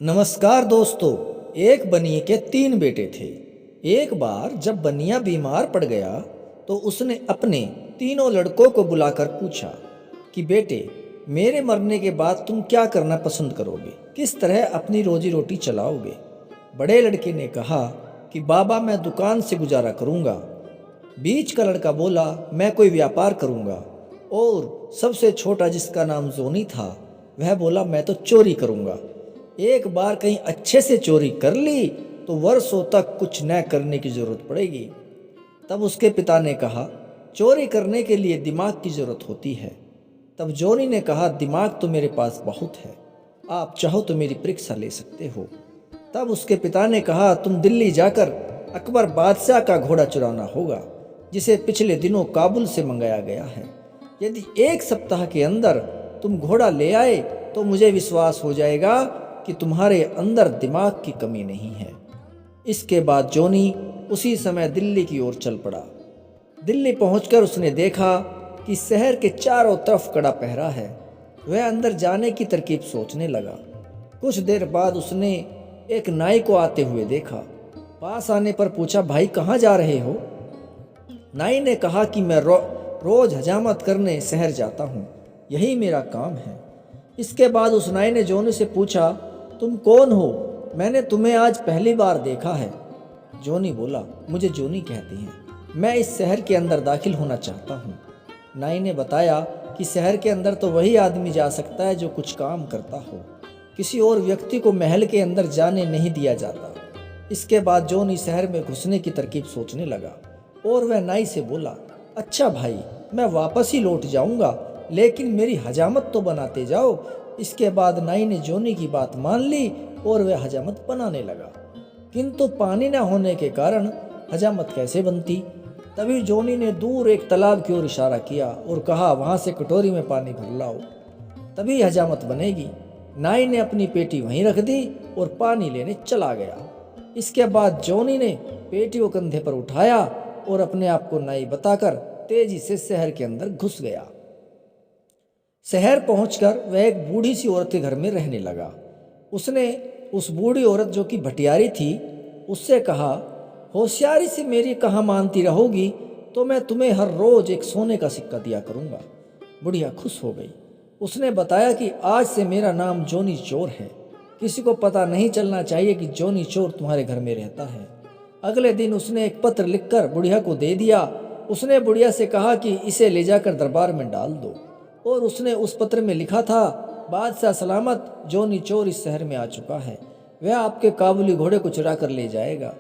नमस्कार दोस्तों। एक बनिए के 3 बेटे थे। एक बार जब बनिया बीमार पड़ गया तो उसने अपने तीनों लड़कों को बुलाकर पूछा कि बेटे, मेरे मरने के बाद तुम क्या करना पसंद करोगे, किस तरह अपनी रोजी रोटी चलाओगे। बड़े लड़के ने कहा कि बाबा, मैं दुकान से गुजारा करूँगा। बीच का लड़का बोला, मैं कोई व्यापार करूँगा। और सबसे छोटा, जिसका नाम जोनी था, वह बोला, मैं तो चोरी करूँगा। एक बार कहीं अच्छे से चोरी कर ली तो वर्षों तक कुछ न करने की ज़रूरत पड़ेगी। तब उसके पिता ने कहा, चोरी करने के लिए दिमाग की ज़रूरत होती है। तब जोनी ने कहा, दिमाग तो मेरे पास बहुत है, आप चाहो तो मेरी परीक्षा ले सकते हो। तब उसके पिता ने कहा, तुम दिल्ली जाकर अकबर बादशाह का घोड़ा चुराना होगा, जिसे पिछले दिनों काबुल से मंगाया गया है। यदि 1 सप्ताह के अंदर तुम घोड़ा ले आए तो मुझे विश्वास हो जाएगा कि तुम्हारे अंदर दिमाग की कमी नहीं है। इसके बाद जोनी उसी समय दिल्ली की ओर चल पड़ा। दिल्ली पहुंचकर उसने देखा कि शहर के चारों तरफ कड़ा पहरा है। वह अंदर जाने की तरकीब सोचने लगा। कुछ देर बाद उसने एक नाई को आते हुए देखा। पास आने पर पूछा, भाई कहाँ जा रहे हो? नाई ने कहा कि मैं रोज हजामत करने शहर जाता हूँ, यही मेरा काम है। इसके बाद उस नाई ने जोनी से पूछा, तुम कौन हो? मैंने तुम्हें आज पहली बार देखा है। जोनी बोला, मुझे जोनी कहते हैं, मैं इस शहर के अंदर दाखिल होना चाहता हूँ। नाई ने बताया कि शहर के अंदर तो वही आदमी जा सकता है जो कुछ काम करता हो, किसी और व्यक्ति को महल के अंदर जाने नहीं दिया जाता। इसके बाद जोनी शहर में घुसने की तरकीब सोचने लगा और वह नाई से बोला, अच्छा भाई, मैं वापस ही लौट जाऊंगा, लेकिन मेरी हजामत तो बनाते जाओ। इसके बाद नाई ने जोनी की बात मान ली और वह हजामत बनाने लगा, किंतु पानी न होने के कारण हजामत कैसे बनती। तभी जोनी ने दूर एक तालाब की ओर इशारा किया और कहा, वहां से कटोरी में पानी भर लाओ, तभी हजामत बनेगी। नाई ने अपनी पेटी वहीं रख दी और पानी लेने चला गया। इसके बाद जोनी ने पेटी को कंधे पर उठाया और अपने आप को नाई बताकर तेजी से शहर के अंदर घुस गया। शहर पहुंचकर वह एक बूढ़ी सी औरत के घर में रहने लगा। उसने उस बूढ़ी औरत, जो कि भटियारी थी, उससे कहा, होशियारी से मेरी कहाँ मानती रहोगी तो मैं तुम्हें हर रोज एक सोने का सिक्का दिया करूँगा। बुढ़िया खुश हो गई। उसने बताया कि आज से मेरा नाम जोनी चोर है, किसी को पता नहीं चलना चाहिए कि जोनी चोर तुम्हारे घर में रहता है। अगले दिन उसने एक पत्र लिखकर बुढ़िया को दे दिया। उसने बुढ़िया से कहा कि इसे ले जाकर दरबार में डाल दो, और उसने उस पत्र में लिखा था, बादशाह सलामत, जोनी चोर इस शहर में आ चुका है, वह आपके काबुली घोड़े को चुरा कर ले जाएगा।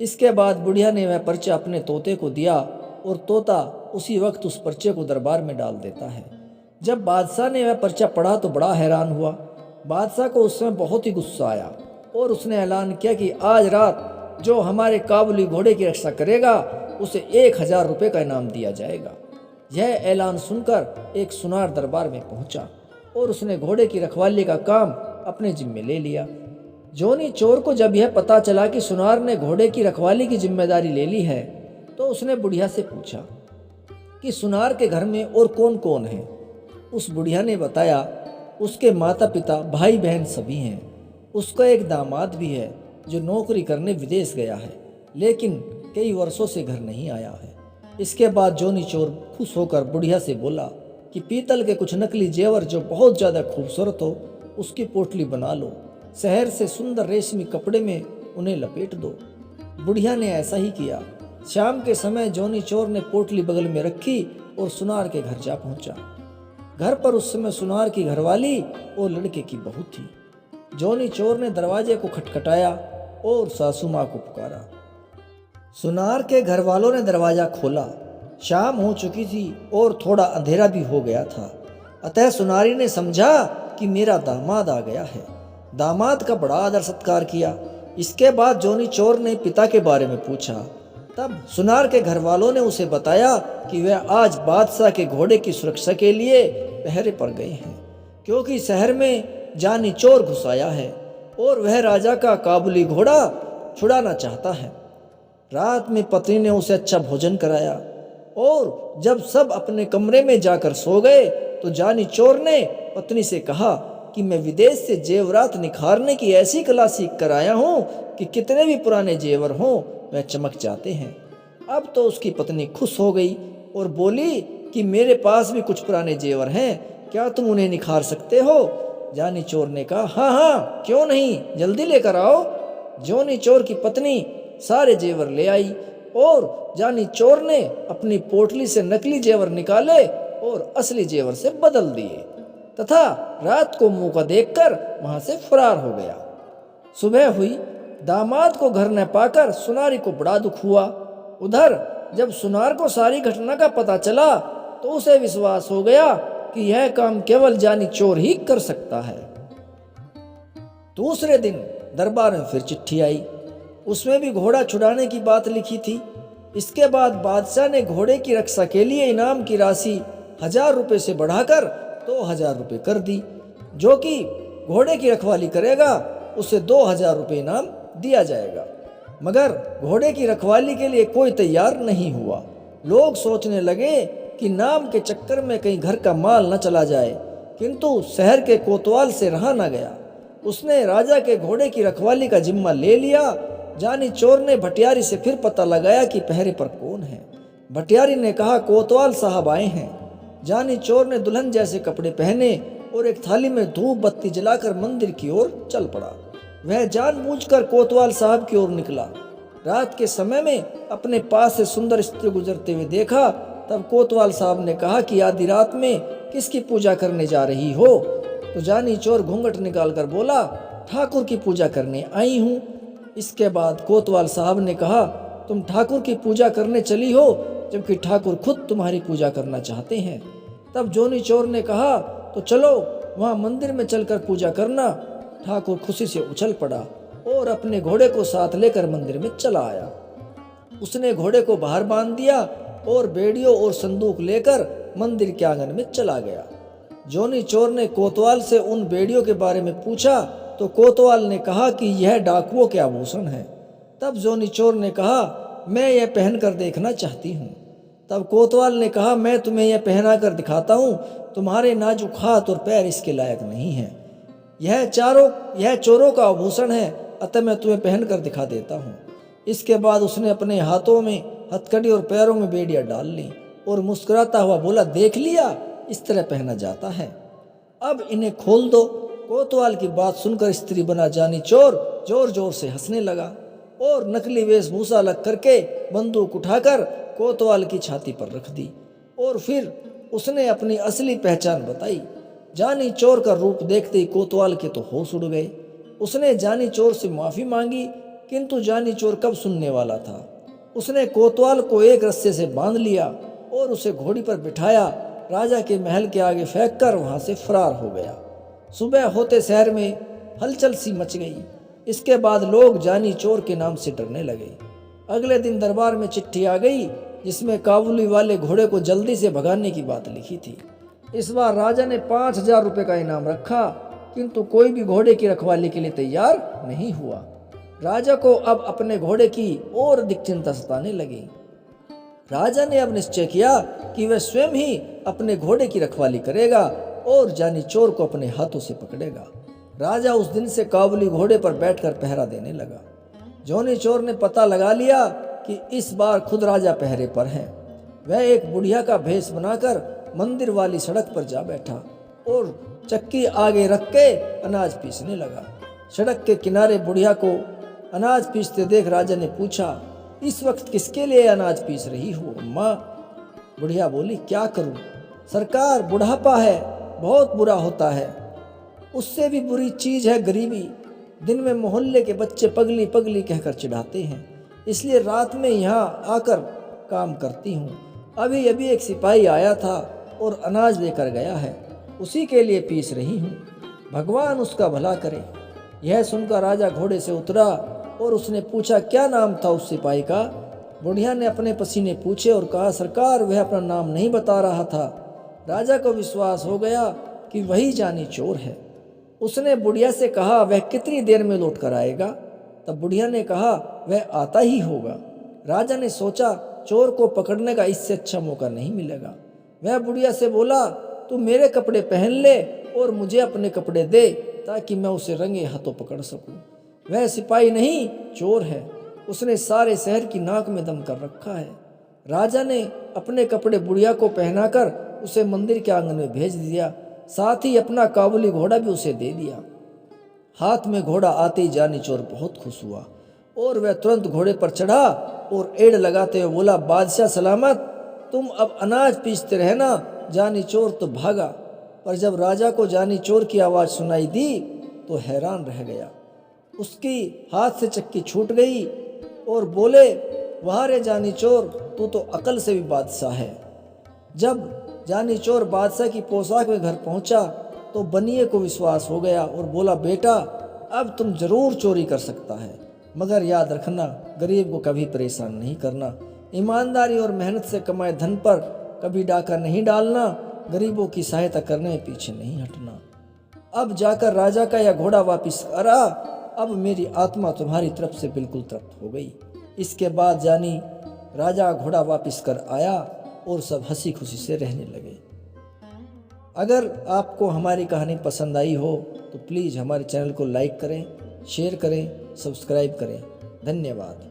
इसके बाद बुढ़िया ने वह पर्चा अपने तोते को दिया और तोता उसी वक्त उस पर्चे को दरबार में डाल देता है। जब बादशाह ने वह पर्चा पढ़ा तो बड़ा हैरान हुआ। बादशाह को उस समय बहुत ही गुस्सा आया और उसने ऐलान किया कि आज रात जो हमारे काबुली घोड़े की रक्षा करेगा उसे 1000 रुपये का इनाम दिया जाएगा। यह ऐलान सुनकर एक सुनार दरबार में पहुंचा और उसने घोड़े की रखवाली का काम अपने जिम्मे ले लिया। जोनी चोर को जब यह पता चला कि सुनार ने घोड़े की रखवाली की जिम्मेदारी ले ली है तो उसने बुढ़िया से पूछा कि सुनार के घर में और कौन कौन है। उस बुढ़िया ने बताया, उसके माता पिता, भाई बहन सभी हैं। उसका एक दामाद भी है जो नौकरी करने विदेश गया है, लेकिन कई वर्षों से घर नहीं आया है। इसके बाद जोनी चोर खुश होकर बुढ़िया से बोला कि पीतल के कुछ नकली जेवर जो बहुत ज़्यादा खूबसूरत हो उसकी पोटली बना लो, शहर से सुंदर रेशमी कपड़े में उन्हें लपेट दो। बुढ़िया ने ऐसा ही किया। शाम के समय जोनी चोर ने पोटली बगल में रखी और सुनार के घर जा पहुंचा। घर पर उस समय सुनार की घरवाली और लड़के की बहू थी। जोनी चोर ने दरवाजे को खटखटाया और सासू माँ को पुकारा। सुनार के घर वालों ने दरवाज़ा खोला। शाम हो चुकी थी और थोड़ा अंधेरा भी हो गया था, अतः सुनारी ने समझा कि मेरा दामाद आ गया है। दामाद का बड़ा आदर सत्कार किया। इसके बाद जोनी चोर ने पिता के बारे में पूछा। तब सुनार के घर वालों ने उसे बताया कि वह आज बादशाह के घोड़े की सुरक्षा के लिए पहरे पर गए हैं, क्योंकि शहर में जानी चोर घुस आया है और वह राजा का काबुली घोड़ा छुड़ाना चाहता है। रात में पत्नी ने उसे अच्छा भोजन कराया और जब सब अपने कमरे में जाकर सो गए तो जानी चोर ने पत्नी से कहा कि मैं विदेश से जेवरात निखारने की ऐसी कला सीख कर आया हूँ कि कितने भी पुराने जेवर हों वह चमक जाते हैं। अब तो उसकी पत्नी खुश हो गई और बोली कि मेरे पास भी कुछ पुराने जेवर हैं, क्या तुम उन्हें निखार सकते हो? जानी चोर ने कहा, हाँ हाँ, क्यों नहीं, जल्दी लेकर आओ। जोनी चोर की पत्नी सारे जेवर ले आई और जानी चोर ने अपनी पोटली से नकली जेवर निकाले और असली जेवर से बदल दिए तथा रात को मौका देखकर वहां से फरार हो गया। सुबह हुई, दामाद को घर न पाकर सुनारी को बड़ा दुख हुआ। उधर जब सुनार को सारी घटना का पता चला तो उसे विश्वास हो गया कि यह काम केवल जानी चोर ही कर सकता है। दूसरे दिन दरबार में फिर चिट्ठी आई। उसमें भी घोड़ा छुड़ाने की बात लिखी थी। इसके बाद बादशाह ने घोड़े की रक्षा के लिए इनाम की राशि 1000 रुपये से बढ़ाकर 2000 रुपये कर दी। जो कि घोड़े की रखवाली करेगा उसे 2000 रुपये इनाम दिया जाएगा। मगर घोड़े की रखवाली के लिए कोई तैयार नहीं हुआ। लोग सोचने लगे कि नाम के चक्कर में कहीं घर का माल न चला जाए, किंतु शहर के कोतवाल से रहा न गया। उसने राजा के घोड़े की रखवाली का जिम्मा ले लिया। जानी चोर ने भटियारी से फिर पता लगाया कि पहरे पर कौन है। भटियारी ने कहा, कोतवाल साहब आए हैं। जानी चोर ने दुल्हन जैसे कपड़े पहने और एक थाली में धूप बत्ती जलाकर मंदिर की ओर चल पड़ा। वह जानबूझकर कोतवाल साहब की ओर निकला। रात के समय में अपने पास से सुंदर स्त्री गुजरते हुए देखा। तब कोतवाल साहब ने कहा कि आधी रात में किसकी पूजा करने जा रही हो? तो जानी चोर घूंघट निकालकर बोला, ठाकुर की पूजा करने आई हूँ। इसके बाद कोतवाल साहब ने कहा, तुम ठाकुर की पूजा करने चली हो जबकि ठाकुर खुद तुम्हारी पूजा करना चाहते हैं। तब जोनी चोर ने कहा, तो चलो वहाँ मंदिर में चलकर पूजा करना। ठाकुर खुशी से उछल पड़ा और अपने घोड़े को साथ लेकर मंदिर में चला आया। उसने घोड़े को बाहर बांध दिया और बेड़ियों और संदूक लेकर मंदिर के आंगन में चला गया। जोनी चोर ने कोतवाल से उन बेड़ियों के बारे में पूछा तो कोतवाल ने कहा कि यह डाकुओं के आभूषण है। तब जोनी चोर ने कहा, मैं यह पहनकर देखना चाहती हूँ। तब कोतवाल ने कहा, मैं तुम्हें यह पहना कर दिखाता हूँ, तुम्हारे नाजुक हाथ और पैर इसके लायक नहीं हैं। यह चोरों का आभूषण है, अतः मैं तुम्हें पहन कर दिखा देता हूँ। इसके बाद उसने अपने हाथों में हथकड़ी और पैरों में बेड़ियां डाल ली और मुस्कुराता हुआ बोला, देख लिया, इस तरह पहना जाता है, अब इन्हें खोल दो। कोतवाल की बात सुनकर स्त्री बना जानी चोर जोर जोर से हंसने लगा और नकली वेशभूषा अलग करके बंदूक उठाकर कोतवाल की छाती पर रख दी और फिर उसने अपनी असली पहचान बताई। जानी चोर का रूप देखते ही कोतवाल के तो होश उड़ गए। उसने जानी चोर से माफी मांगी, किंतु जानी चोर कब सुनने वाला था। उसने कोतवाल को एक रस्से से बांध लिया और उसे घोड़ी पर बिठाया, राजा के महल के आगे फेंक कर वहां से फरार हो गया। सुबह होते शहर में हलचल सी मच गई। इसके बाद लोग जानी चोर के नाम से डरने लगे। अगले दिन दरबार में चिट्ठी आ गई जिसमें काबुली वाले घोड़े को जल्दी से भगाने की बात लिखी थी। इस बार राजा ने 5000 रुपये का इनाम रखा, किंतु कोई भी घोड़े की रखवाली के लिए तैयार नहीं हुआ। राजा को अब अपने घोड़े की और अधिक चिंता सताने लगी। राजा ने अब निश्चय किया कि वह स्वयं ही अपने घोड़े की रखवाली करेगा और जानी चोर को अपने हाथों से पकड़ेगा। राजा उस दिन से काबुली घोड़े पर बैठकर पहरा देने लगा। जोनी चोर ने पता लगा लिया कि इस बार खुद राजा पहरे पर है। वह एक बुढ़िया का भेष बनाकर मंदिर वाली सड़क पर जा बैठा और चक्की आगे रख के अनाज पीसने लगा। सड़क के किनारे बुढ़िया को अनाज पीसते देख राजा ने पूछा, इस वक्त किसके लिए अनाज पीस रही हो अम्मा? बुढ़िया बोली, क्या करूं सरकार, बुढ़ापा है, बहुत बुरा होता है। उससे भी बुरी चीज है गरीबी। दिन में मोहल्ले के बच्चे पगली पगली कहकर चिढ़ाते हैं, इसलिए रात में यहाँ आकर काम करती हूँ। अभी अभी एक सिपाही आया था और अनाज लेकर गया है, उसी के लिए पीस रही हूँ, भगवान उसका भला करे। यह सुनकर राजा घोड़े से उतरा और उसने पूछा, क्या नाम था उस सिपाही का? बुढ़िया ने अपने पसीने पूछे और कहा, सरकार वह अपना नाम नहीं बता रहा था। राजा को विश्वास हो गया कि वही जानी चोर है। उसने बुढ़िया से कहा, वह कितनी देर में लौट कर आएगा? तब बुढ़िया ने कहा, वह आता ही होगा। राजा ने सोचा, चोर को पकड़ने का इससे अच्छा मौका नहीं मिलेगा। वह बुढ़िया से बोला, तू मेरे कपड़े पहन ले और मुझे अपने कपड़े दे ताकि मैं उसे रंगे हाथों पकड़ सकूं। वह सिपाही नहीं, चोर है। उसने सारे शहर की नाक में दम कर रखा है। राजा ने अपने कपड़े बुढ़िया को पहनाकर उसे मंदिर के आंगन में भेज दिया, साथ ही अपना काबुली घोड़ा भी उसे दे दिया। हाथ में घोड़ा आते ही जानी चोर बहुत खुश हुआ और वह तुरंत घोड़े पर चढ़ा और एड़ लगाते हुए बोला, बादशाह सलामत, तुम अब अनाज पीसते रहना। जानी चोर तो भागा, पर जब राजा को जानी चोर की आवाज़ सुनाई दी तो हैरान रह गया। उसकी हाथ से चक्की छूट गई और बोले, वाह रे जानी चोर, तू तो अकल से भी बादशाह है। जब जानी चोर बादशाह की पोशाक में घर पहुंचा तो बनिए को विश्वास हो गया और बोला, बेटा अब तुम जरूर चोरी कर सकता है, मगर याद रखना गरीब को कभी परेशान नहीं करना। ईमानदारी और मेहनत से कमाए धन पर कभी डाका नहीं डालना। गरीबों की सहायता करने में पीछे नहीं हटना। अब जाकर राजा का यह घोड़ा वापिस करा। अब मेरी आत्मा तुम्हारी तरफ से बिल्कुल तृप्त हो गई। इसके बाद जानी राजा घोड़ा वापिस कर आया और सब हंसी खुशी से रहने लगे। अगर आपको हमारी कहानी पसंद आई हो तो प्लीज़ हमारे चैनल को लाइक करें, शेयर करें, सब्सक्राइब करें। धन्यवाद।